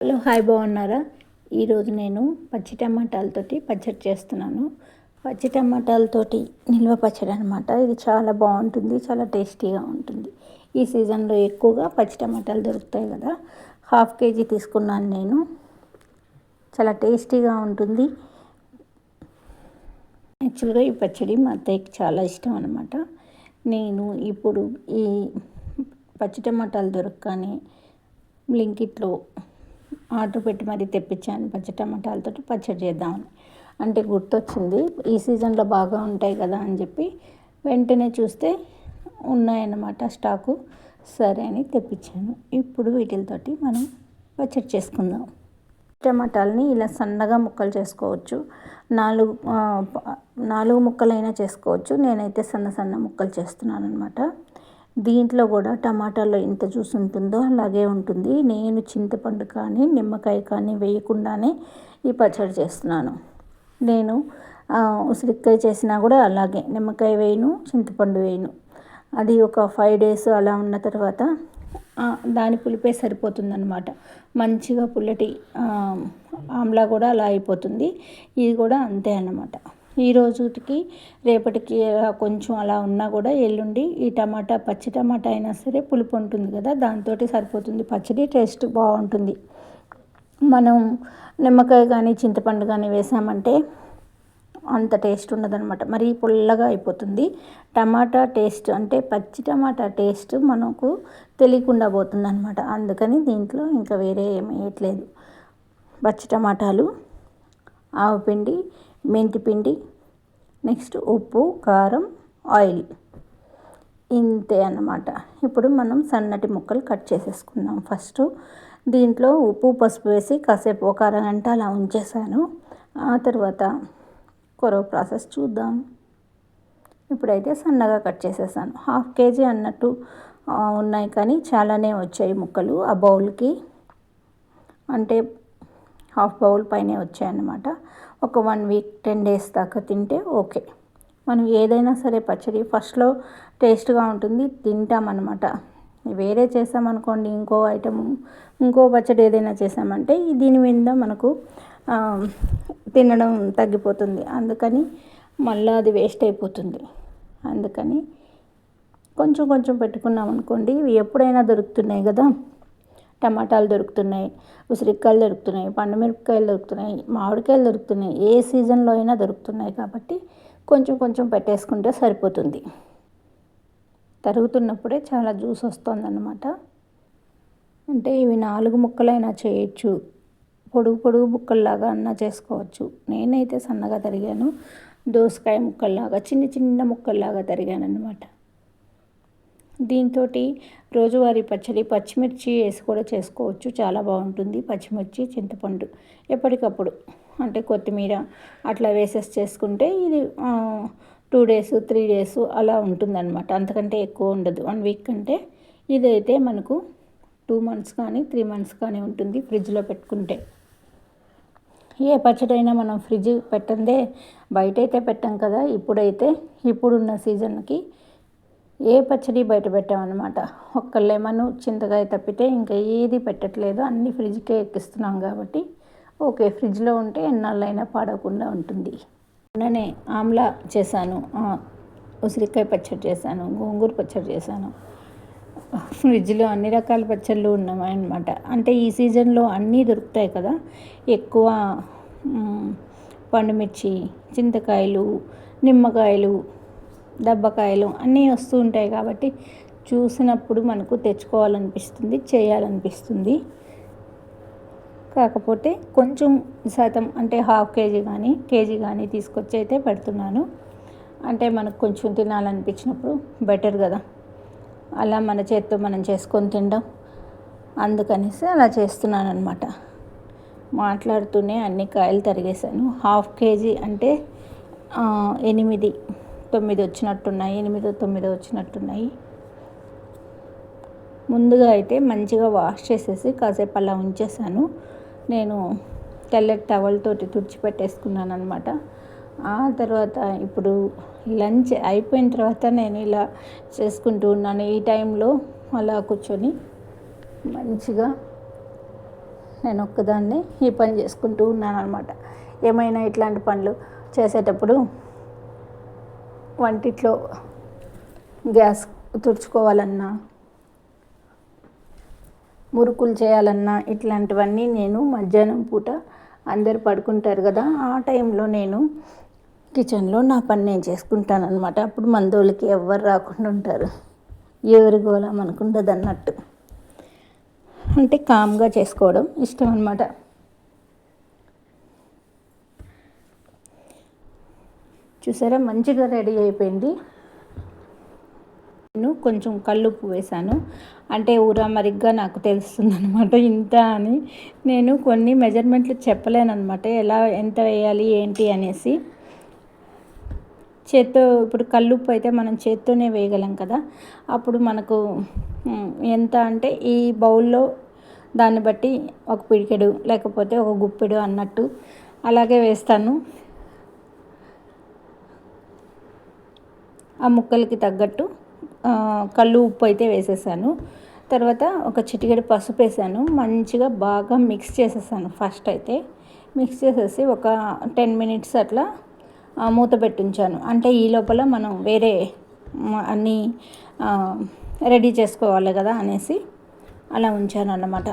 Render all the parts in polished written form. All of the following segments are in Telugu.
హలో హాయ్, బాగున్నారా? ఈరోజు నేను పచ్చి టమాటాలతోటి పచ్చడి చేస్తున్నాను. పచ్చి టమాటాలతోటి నిల్వ పచ్చడి అనమాట. ఇది చాలా బాగుంటుంది, చాలా టేస్టీగా ఉంటుంది. ఈ సీజన్లో ఎక్కువగా పచ్చి టమాటాలు దొరుకుతాయి కదా. 1/2 kg తీసుకున్నాను నేను. చాలా టేస్టీగా ఉంటుంది. యాక్చువల్గా ఈ పచ్చడి మా అత్తయ్యకి చాలా ఇష్టం అనమాట. నేను ఇప్పుడు ఈ పచ్చి టమాటాలు దొరకగానే బ్లింకిట్లో ఆర్డర్ పెట్టి మరీ తెప్పించాను పచ్చి టమాటాలతో పచ్చడి చేద్దామని. అంటే గుర్తొచ్చింది, ఈ సీజన్లో బాగా ఉంటాయి కదా అని చెప్పి వెంటనే చూస్తే ఉన్నాయన్నమాట స్టాకు. సరే అని తెప్పించాను. ఇప్పుడు వీటితోటి మనం పచ్చడి చేసుకుందాం. టమాటాలని ఇలా సన్నగా ముక్కలు చేసుకోవచ్చు. 4 ముక్కలైనా చేసుకోవచ్చు. నేనైతే సన్న ముక్కలు చేస్తున్నాను అనమాట. దీంట్లో కూడా టమాటాలో ఎంత జ్యూస్ ఉంటుందో అలాగే ఉంటుంది. నేను చింతపండు కానీ నిమ్మకాయ కానీ వేయకుండానే ఈ పచ్చడి చేస్తున్నాను. నేను ఉసిరికాయ చేసినా కూడా అలాగే నిమ్మకాయ వేయను, చింతపండు వేయను. అది ఒక 5 days అలా ఉన్న తర్వాత దాని పులిపే సరిపోతుందన్నమాట. మంచిగా పుల్లటి ఆమ్లా కూడా అలా అయిపోతుంది. ఇది కూడా అంతే అన్నమాట. ఈ రోజుకి రేపటికి కొంచెం అలా ఉన్నా కూడా ఎల్లుండి ఈ పచ్చి టమాటా అయినా సరే పులుపు ఉంటుంది కదా, దాంతో సరిపోతుంది. పచ్చడి టేస్ట్ బాగుంటుంది. మనం నిమ్మకాయ కానీ చింతపండు కానీ వేసామంటే అంత టేస్ట్ ఉండదన్నమాట. మరీ పుల్లగా అయిపోతుంది. టమాటా టేస్ట్ అంటే పచ్చి టమాటా టేస్ట్ మనకు తెలియకుండా పోతుంది అనమాట. అందుకని దీంట్లో ఇంకా వేరే ఏమి వేయట్లేదు. పచ్చి టమాటాలు, ఆవపిండి, మెంతి పిండి, నెక్స్ట్ ఉప్పు, కారం, ఆయిల్, ఇంతే అన్నమాట. ఇప్పుడు మనం సన్నటి ముక్కలు కట్ చేసేసుకుందాం. ఫస్ట్ దీంట్లో ఉప్పు పసుపు వేసి కాసేపు ఒక అరగంట అలా ఉంచేసాను. ఆ తర్వాత కొరవ ప్రాసెస్ చూద్దాం. ఇప్పుడైతే సన్నగా కట్ చేసేసాను. 1/2 kg అన్నట్టు ఉన్నాయి, కానీ చాలానే వచ్చాయి ముక్కలు ఆ బౌల్కి. అంటే 1/2 bowl పైనే వచ్చాయన్నమాట. ఒక 1 week 10 days దాకా తింటే ఓకే. మనం ఏదైనా సరే పచ్చడి ఫస్ట్లో టేస్ట్గా ఉంటుంది, తింటామన్నమాట. వేరే చేసామనుకోండి, ఇంకో ఐటమ్ ఇంకో పచ్చడి ఏదైనా చేసామంటే దీని మీద మనకు తినడం తగ్గిపోతుంది. అందుకని మళ్ళీ అది వేస్ట్ అయిపోతుంది. అందుకని కొంచెం పెట్టుకున్నాం అనుకోండి. ఇవి ఎప్పుడైనా దొరుకుతున్నాయి కదా. టమాటాలు దొరుకుతున్నాయి, ఉసిరికాయలు దొరుకుతున్నాయి, పండుమిరపకాయలు దొరుకుతున్నాయి, మామిడికాయలు దొరుకుతున్నాయి. ఏ సీజన్లో అయినా దొరుకుతున్నాయి కాబట్టి కొంచెం పెట్టేసుకుంటే సరిపోతుంది. తరుగుతున్నప్పుడే చాలా జ్యూస్ వస్తుందన్నమాట. అంటే ఇవి 4 ముక్కలైనా చేయొచ్చు, పొడుగు ముక్కల్లాగా అన్నా చేసుకోవచ్చు. నేనైతే సన్నగా తరిగాను. దోసకాయ ముక్కల్లాగా చిన్న ముక్కల్లాగా తరిగాను అన్నమాట. దీంతో రోజువారీ పచ్చడి పచ్చిమిర్చి వేసి కూడా చేసుకోవచ్చు. చాలా బాగుంటుంది. పచ్చిమిర్చి, చింతపండు ఎప్పటికప్పుడు అంటే కొత్తిమీర అట్లా వేసేసి చేసుకుంటే ఇది 2 days 3 days అలా ఉంటుందన్నమాట. అంతకంటే ఎక్కువ ఉండదు. 1 week కంటే ఇదైతే మనకు 2 months కానీ 3 months కానీ ఉంటుంది ఫ్రిడ్జ్లో పెట్టుకుంటే. ఏ పచ్చడైనా మనం ఫ్రిడ్జ్ పెట్టందే బయట అయితే పెట్టాం కదా. ఇప్పుడున్న సీజన్కి ఏ పచ్చడి బయట పెట్టామన్నమాట. ఒక్క లెమన్, చింతకాయ తప్పితే ఇంకా ఏది పెట్టట్లేదు. అన్నీ ఫ్రిడ్జ్కే ఎక్కిస్తున్నాం కాబట్టి ఓకే. ఫ్రిడ్జ్లో ఉంటే ఎన్నాళ్ళైనా పాడవకుండా ఉంటుంది. మొన్ననే ఆమ్లా చేశాను, ఉసిరికాయ పచ్చడి చేశాను, గోంగూర పచ్చడి చేశాను. ఫ్రిడ్జ్లో అన్ని రకాల పచ్చళ్ళు ఉన్నాయన్నమాట. అంటే ఈ సీజన్లో అన్నీ దొరుకుతాయి కదా. ఎక్కువ పండుమిర్చి, చింతకాయలు, నిమ్మకాయలు, దబ్బకాయలు అన్నీ వస్తూ ఉంటాయి కాబట్టి చూసినప్పుడు మనకు తెచ్చుకోవాలనిపిస్తుంది, చేయాలనిపిస్తుంది. కాకపోతే కొంచెం శాతం అంటే 1/2 kg కానీ కేజీ కానీ తీసుకొచ్చి అయితే పెడుతున్నాను. అంటే మనకు కొంచెం తినాలనిపించినప్పుడు బెటర్ కదా, అలా మన చేత్తో మనం చేసుకొని తినడం. అందుకనేసి అలా చేస్తున్నాను అనమాట. మాట్లాడుతూనే అన్ని కాయలు తరిగేసాను. 1/2 kg అంటే 8, 9 వచ్చినట్టున్నాయి. 8, 9 వచ్చినట్టున్నాయి. ముందుగా అయితే మంచిగా వాష్ చేసేసి కాసేపు అలా ఉంచేసాను. నేను తెల్లటి టవల్తోటి తుడిచిపెట్టేసుకున్నాను అనమాట. ఆ తర్వాత ఇప్పుడు లంచ్ అయిపోయిన తర్వాత నేను ఇలా చేసుకుంటూ ఉన్నాను. ఈ టైంలో అలా కూర్చొని మంచిగా నేను ఒక్కదాన్ని ఈ పని చేసుకుంటూ ఉన్నాను అనమాట. ఏమైనా ఇట్లాంటి పనులు చేసేటప్పుడు వంటిట్లో గ్యాస్ తుడుచుకోవాలన్నా, మురుకులు చేయాలన్నా ఇట్లాంటివన్నీ నేను మధ్యాహ్నం పూట అందరు పడుకుంటారు కదా, ఆ టైంలో నేను కిచెన్లో నా పని నేను చేసుకుంటాను అనమాట. అప్పుడు మందోళ్ళకి ఎవ్వరు రాకుండా ఉంటారు, ఎవరి గోళ మనకుండదు అన్నట్టు. అంటే కామ్గా చేసుకోవడం ఇష్టం అనమాట. చూసారా మంచిగా రెడీ అయిపోయింది. నేను కొంచెం కల్లుప్పు వేశాను, అంటే మరిగ్గా నాకు తెలుస్తుంది అనమాట ఇంత అని. నేను కొన్ని మెజర్మెంట్లు చెప్పలేను అనమాట, ఎంత వేయాలి ఏంటి అనేసి. చేత్తో ఇప్పుడు కల్లుప్పు అయితే మనం చేత్తోనే వేయగలం కదా, అప్పుడు మనకు ఎంత అంటే ఈ బౌల్లో దాన్ని బట్టి ఒక పిడికెడు లేకపోతే ఒక గుప్పెడు అన్నట్టు అలాగే వేస్తాను. ఆ ముక్కలకి తగ్గట్టు కల్లు ఉప్పు అయితే వేసేసాను. తర్వాత ఒక చిటికెడు పసుపు వేసాను. మంచిగా బాగా మిక్స్ చేసేసాను. ఫస్ట్ అయితే మిక్స్ చేసేసి ఒక 10 మినిట్స్ అట్లా మూత పెట్టించాను. అంటే ఈ లోపల మనం వేరే అన్నీ రెడీ చేసుకోవాలి కదా అనేసి అలా ఉంచాను అన్నమాట.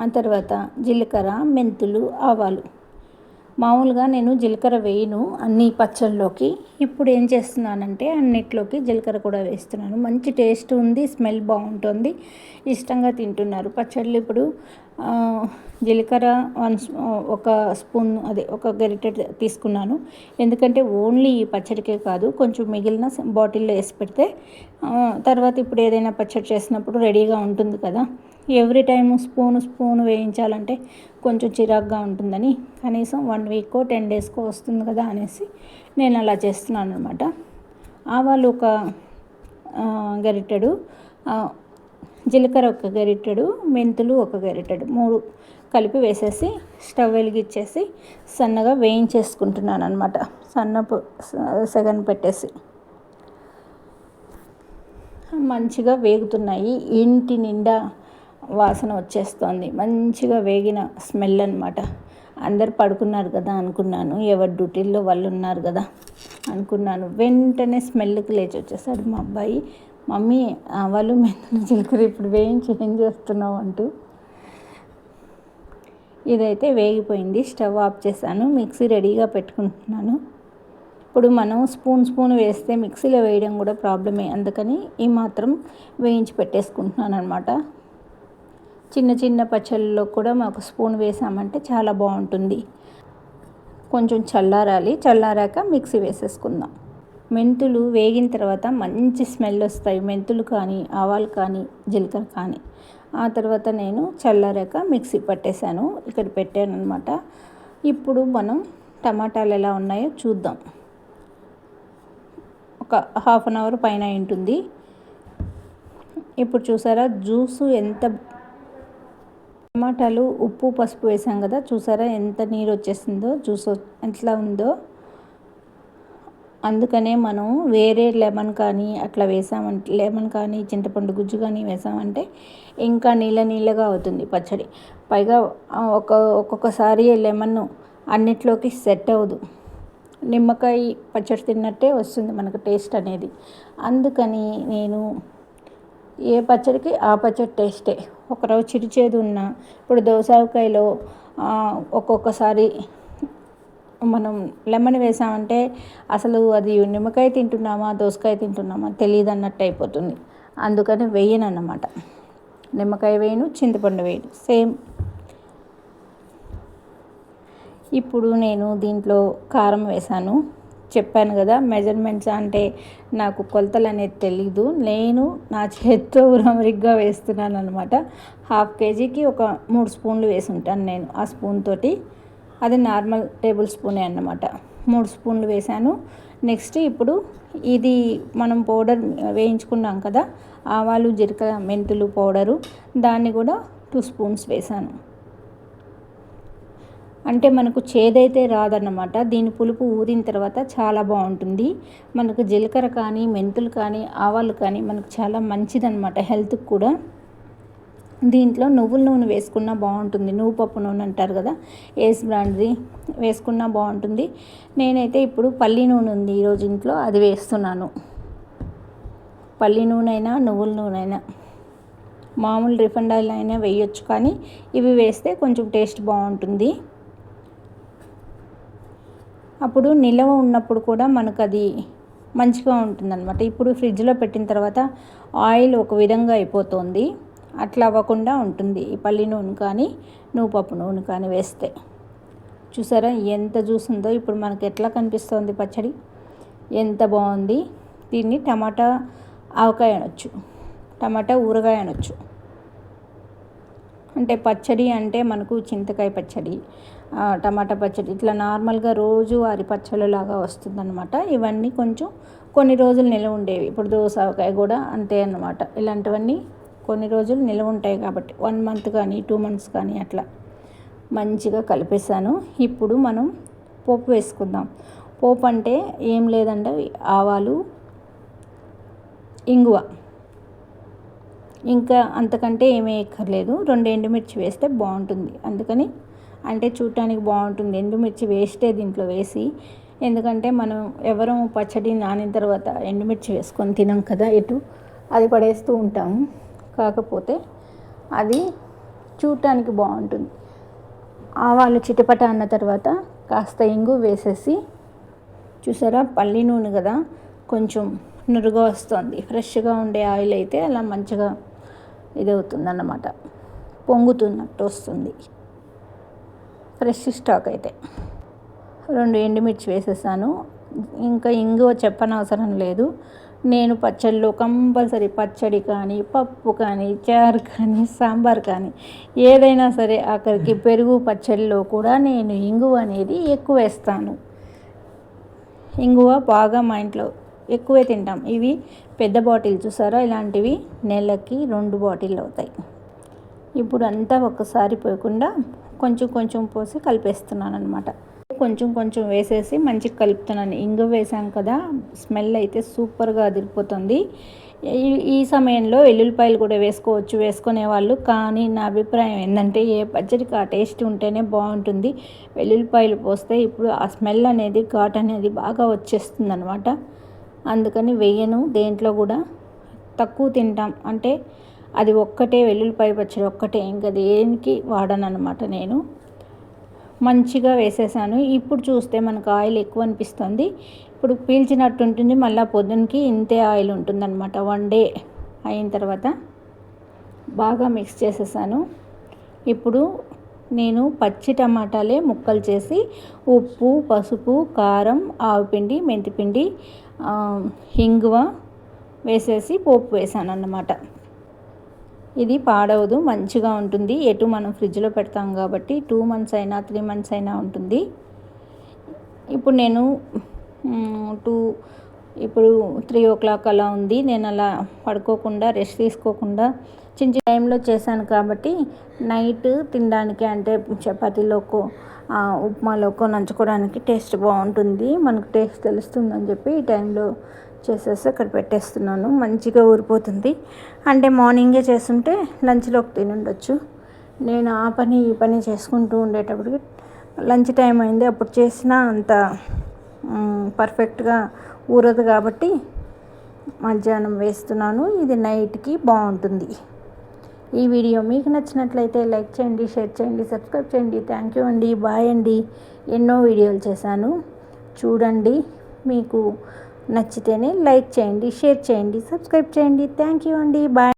ఆ తర్వాత జీలకర్ర, మెంతులు, ఆవాలు. మామూలుగా నేను జీలకర్ర వేయను అన్ని పచ్చళ్ళలోకి. ఇప్పుడు ఏం చేస్తున్నానంటే అన్నిట్లోకి జీలకర్ర కూడా వేస్తున్నాను. మంచి టేస్ట్ ఉంది, స్మెల్ బాగుంటుంది, ఇష్టంగా తింటున్నారు పచ్చళ్ళు. ఇప్పుడు జీలకర్ర ఒక స్పూన్ ఒక గరిటె తీసుకున్నాను. ఎందుకంటే ఓన్లీ ఈ పచ్చడికే కాదు, కొంచెం మిగిలిన బాటిల్లో వేసి పెడితే తర్వాత ఇప్పుడు ఏదైనా పచ్చడి చేసినప్పుడు రెడీగా ఉంటుంది కదా. ఎవ్రీ టైం స్పూన్ వేయించాలంటే కొంచెం చిరాగ్గా ఉంటుందని కనీసం 1 వీక్కో 10 డేస్కో వస్తుంది కదా అనేసి నేను అలా చేస్తున్నాను అనమాట. ఆవాలు ఒక గరిటెడు, జీలకర్ర ఒక గరిటెడు, మెంతులు ఒక గరిటెడు, 3 కలిపి వేసేసి స్టవ్ వెలిగించేసి సన్నగా వేయించేసుకుంటున్నాను అనమాట. సెగన పెట్టేసి మంచిగా వేగుతున్నాయి. ఇంటి నిండా వాసన వచ్చేస్తోంది, మంచిగా వేగిన స్మెల్ అనమాట. అందరు పడుకున్నారు కదా అనుకున్నాను, ఎవరి డ్యూటీల్లో వాళ్ళు ఉన్నారు కదా అనుకున్నాను. వెంటనే స్మెల్కి లేచి వచ్చేసాడు మా అబ్బాయి. మమ్మీ ఆవాలు మెంతులు జీలకర్ర ఇప్పుడు వేయించి ఏం చేస్తున్నావు అంటూ. ఇదైతే వేగిపోయింది. స్టవ్ ఆఫ్ చేశాను. మిక్సీ రెడీగా పెట్టుకుంటున్నాను. ఇప్పుడు మనం స్పూన్ వేస్తే మిక్సీలో వేయడం కూడా ప్రాబ్లమే, అందుకని ఈ మాత్రం వేయించి పెట్టేసుకుంటున్నాను అనమాట. చిన్న పచ్చళ్ళలో కూడా మాకు స్పూన్ వేసామంటే చాలా బాగుంటుంది. కొంచెం చల్లారాక మిక్సీ వేసేసుకుందాం. మెంతులు వేగిన తర్వాత మంచి స్మెల్ వస్తాయి, మెంతులు కానీ ఆవాలు కానీ జీలకర్ర కానీ. ఆ తర్వాత నేను చల్లారాక మిక్సీ పట్టేశాను, ఇక్కడ పెట్టాను అనమాట. ఇప్పుడు మనం టమాటాలు ఎలా ఉన్నాయో చూద్దాం. ఒక హాఫ్ అన్ అవర్ పైన ఉంటుంది. ఇప్పుడు చూసారా జ్యూసు ఎంత, టమాటాలు ఉప్పు పసుపు వేసాం కదా, చూసారా ఎంత నీరు వచ్చేసిందో, జ్యూస్ ఎట్లా ఉందో. అందుకనే మనం వేరే లెమన్ కానీ అట్లా వేసామంటే, లెమన్ కానీ చింతపండు గుజ్జు కానీ వేసామంటే ఇంకా నీళ్ళగా అవుతుంది పచ్చడి. పైగా ఒక్కొక్కసారి లెమన్ అన్నిట్లోకి సెట్ అవ్వదు, నిమ్మకాయ పచ్చడి తిన్నట్టే వస్తుంది మనకు టేస్ట్ అనేది. అందుకని నేను ఏ పచ్చడికి ఆ పచ్చడి టేస్టే. ఒకరోజు చిరుచేదు ఉన్నా, ఇప్పుడు దోసకాయలో ఒక్కొక్కసారి మనం లెమన్ వేసామంటే అసలు అది నిమ్మకాయ తింటున్నామా దోసకాయ తింటున్నామా తెలియదు అన్నట్టు అయిపోతుంది. అందుకని వేయను అన్నమాట. నిమ్మకాయ వేయను, చింతపండు వేయను, సేమ్. ఇప్పుడు నేను దీంట్లో కారం వేసాను. చెప్పాను కదా మెజర్మెంట్స్ అంటే నాకు కొలతలు అనేది తెలీదు, నేను నా చేత్తో ఉరమరిగ్గా వేస్తున్నాను అనమాట. 1/2 కేజీకి ఒక 3 స్పూన్లు వేసి ఉంటాను నేను. ఆ స్పూన్ తోటి, అది నార్మల్ టేబుల్ స్పూనే అన్నమాట. 3 స్పూన్లు వేసాను. నెక్స్ట్ ఇప్పుడు ఇది మనం పౌడర్ వేయించుకున్నాం కదా, ఆవాలు జీలకర్ర మెంతులు పౌడరు, దాన్ని కూడా 2 స్పూన్స్ వేసాను. అంటే మనకు చేదైతే రాదన్నమాట. దీని పులుపు ఊరిన తర్వాత చాలా బాగుంటుంది. మనకు జీలకర్ర కానీ మెంతులు కానీ ఆవాలు కానీ మనకు చాలా మంచిదన్నమాట హెల్త్కి కూడా. దీంట్లో నువ్వుల నూనె వేసుకున్నా బాగుంటుంది, నువ్వు పప్పు నూనె అంటారు కదా, ఏస్ బ్రాండ్ది వేసుకున్నా బాగుంటుంది. నేనైతే ఇప్పుడు పల్లి నూనె ఉంది ఈరోజు ఇంట్లో, అది వేస్తున్నాను. పల్లి నూనె అయినా నువ్వుల నూనె అయినా, మామూలు రిఫైండ్ ఆయిల్ అయినా వేయొచ్చు, కానీ ఇవి వేస్తే కొంచెం టేస్ట్ బాగుంటుంది. అప్పుడు నిల్వ ఉన్నప్పుడు కూడా మనకు అది మంచిగా ఉంటుందన్నమాట. ఇప్పుడు ఫ్రిడ్జ్లో పెట్టిన తర్వాత ఆయిల్ ఒక విధంగా అయిపోతుంది, అట్లా అవ్వకుండా ఉంటుంది ఈ పల్లి నూనె కానీ నువ్వుపప్పు నూనె కానీ వేస్తే. చూసారా ఎంత జ్యూస్ ఉందో. ఇప్పుడు మనకి ఎట్లా కనిపిస్తుంది పచ్చడి, ఎంత బాగుంది. దీన్ని టమాటా ఆవకాయ అనొచ్చు, టమాటా ఊరగాయ అనొచ్చు. అంటే పచ్చడి అంటే మనకు చింతకాయ పచ్చడి, టమాటా పచ్చడి, ఇట్లా నార్మల్గా రోజువారి పచ్చళ్ళలాగా వస్తుందన్నమాట. ఇవన్నీ కొంచెం కొన్ని రోజులు నిల్వ ఉండేవి. ఇప్పుడు దోసకాయ కూడా అంతే అన్నమాట. ఇలాంటివన్నీ కొన్ని రోజులు నిల్వ ఉంటాయి కాబట్టి 1 మంత్ కానీ 2 మంత్స్ కానీ అట్లా మంచిగా కలిపేసాను. ఇప్పుడు మనం పోపు వేసుకుందాం. పోపు అంటే ఏం లేదంటే ఆవాలు, ఇంగువ, ఇంకా అంతకంటే ఏమీ ఎక్కర్లేదు. 2 ఎండుమిర్చి వేస్తే బాగుంటుంది. అందుకని అంటే చూడటానికి బాగుంటుంది. ఎండుమిర్చి వేస్తే దీంట్లో వేసి, ఎందుకంటే మనం ఎవరం పచ్చడి నానిన తర్వాత ఎండుమిర్చి వేసుకొని తినం కదా, ఎటు అది పడేస్తూ ఉంటాము. కాకపోతే అది చూడటానికి బాగుంటుంది. ఆవాలు చిటపట అన్న తర్వాత కాస్త ఇంగు వేసేసి, చూసారా పల్లి నూనె కదా కొంచెం నురుగా వస్తుంది. ఫ్రెష్గా ఉండే ఆయిల్ అయితే అలా మంచిగా ఇదవుతుందన్నమాట, పొంగుతున్నట్టు వస్తుంది ఫ్రెష్ స్టాక్ అయితే. 2 ఎండుమిర్చి వేసేసాను. ఇంకా ఇంగువ చెప్పనవసరం లేదు. నేను పచ్చడిలో కంపల్సరీ, పచ్చడి కానీ పప్పు కానీ చారు కానీ సాంబార్ కానీ ఏదైనా సరే, ఆఖరికి పెరుగు పచ్చడిలో కూడా నేను ఇంగువ అనేది ఎక్కువ వేస్తాను. ఇంగువ బాగా మా ఇంట్లో ఎక్కువే తింటాం. ఇవి పెద్ద బాటిల్ చూసారా, ఇలాంటివి నెలకి 2 బాటిల్ అవుతాయి. ఇప్పుడు అంతా ఒక్కసారి పోయకుండా కొంచెం కొంచెం పోసి కలిపేస్తున్నాను అనమాట. కొంచెం కొంచెం వేసేసి మంచిగా కలుపుతున్నాను. ఇంగువ వేసాం కదా, స్మెల్ అయితే సూపర్గా అదిరిపోతుంది. ఈ సమయంలో వెల్లుల్లిపాయలు కూడా వేసుకోవచ్చు వేసుకునే వాళ్ళు, కానీ నా అభిప్రాయం ఏంటంటే ఏ పచ్చడికి ఆ టేస్ట్ ఉంటేనే బాగుంటుంది. వెల్లుల్లిపాయలు పోస్తే ఇప్పుడు ఆ స్మెల్ అనేది, ఘాట్ అనేది బాగా వచ్చేస్తుంది అనమాట. అందుకని వేయను. దేంట్లో కూడా తక్కువ తింటాం అంటే అది ఒక్కటే, వెల్లుల్లిపాయ పచ్చడి ఒక్కటే, ఇంకా దేనికి వాడను అనమాట నేను. మంచిగా వేసేసాను. ఇప్పుడు చూస్తే మనకు ఆయిల్ ఎక్కువ అనిపిస్తుంది. ఇప్పుడు పీల్చినట్టు ఉంటుంది, మళ్ళీ పొద్దునకి ఇంతే ఆయిల్ ఉంటుందన్నమాట. 1 డే అయిన తర్వాత బాగా మిక్స్ చేసేసాను. ఇప్పుడు నేను పచ్చి టమాటాలే ముక్కలు చేసి ఉప్పు, పసుపు, కారం, ఆవుపిండి, మెంతిపిండి, ఇంగువ వేసేసి పోపు వేసాను అన్నమాట. ఇది పాడవదు, మంచిగా ఉంటుంది. ఎటు మనం ఫ్రిడ్జ్లో పెడతాం కాబట్టి 2 మంత్స్ అయినా 3 మంత్స్ అయినా ఉంటుంది. ఇప్పుడు నేను ఇప్పుడు 3 o'clock అలా ఉంది. నేను అలా పడుకోకుండా, రెస్ట్ తీసుకోకుండా చిన్న టైంలో చేశాను కాబట్టి నైట్ తినడానికి, అంటే చపాతీలోకో ఉప్మాలోకో నంచుకోవడానికి టేస్ట్ బాగుంటుంది, మనకు టేస్ట్ తెలుస్తుందని చెప్పి ఈ టైంలో చేసేసి అక్కడ పెట్టేస్తున్నాను. మంచిగా ఊరిపోతుంది. అంటే మార్నింగే చేస్తుంటే లంచ్లోకి తినుండొచ్చు. నేను ఆ పని ఈ పని చేసుకుంటూ ఉండేటప్పటికి లంచ్ టైం అయింది. అప్పుడు చేసినా అంత పర్ఫెక్ట్గా ఊరదు కాబట్టి మధ్యాహ్నం వేస్తున్నాను. ఇది నైట్కి బాగుంటుంది. ఈ వీడియో మీకు నచ్చినట్లయితే లైక్ చేయండి, షేర్ చేయండి, సబ్స్క్రైబ్ చేయండి. థ్యాంక్ యూ అండి, బాయ్ అండి. ఎన్నో వీడియోలు చేశాను చూడండి. మీకు నచ్చితేనే లైక్ చేయండి, షేర్ చేయండి, సబ్స్క్రైబ్ చేయండి. థ్యాంక్ యూ అండి, బాయ్.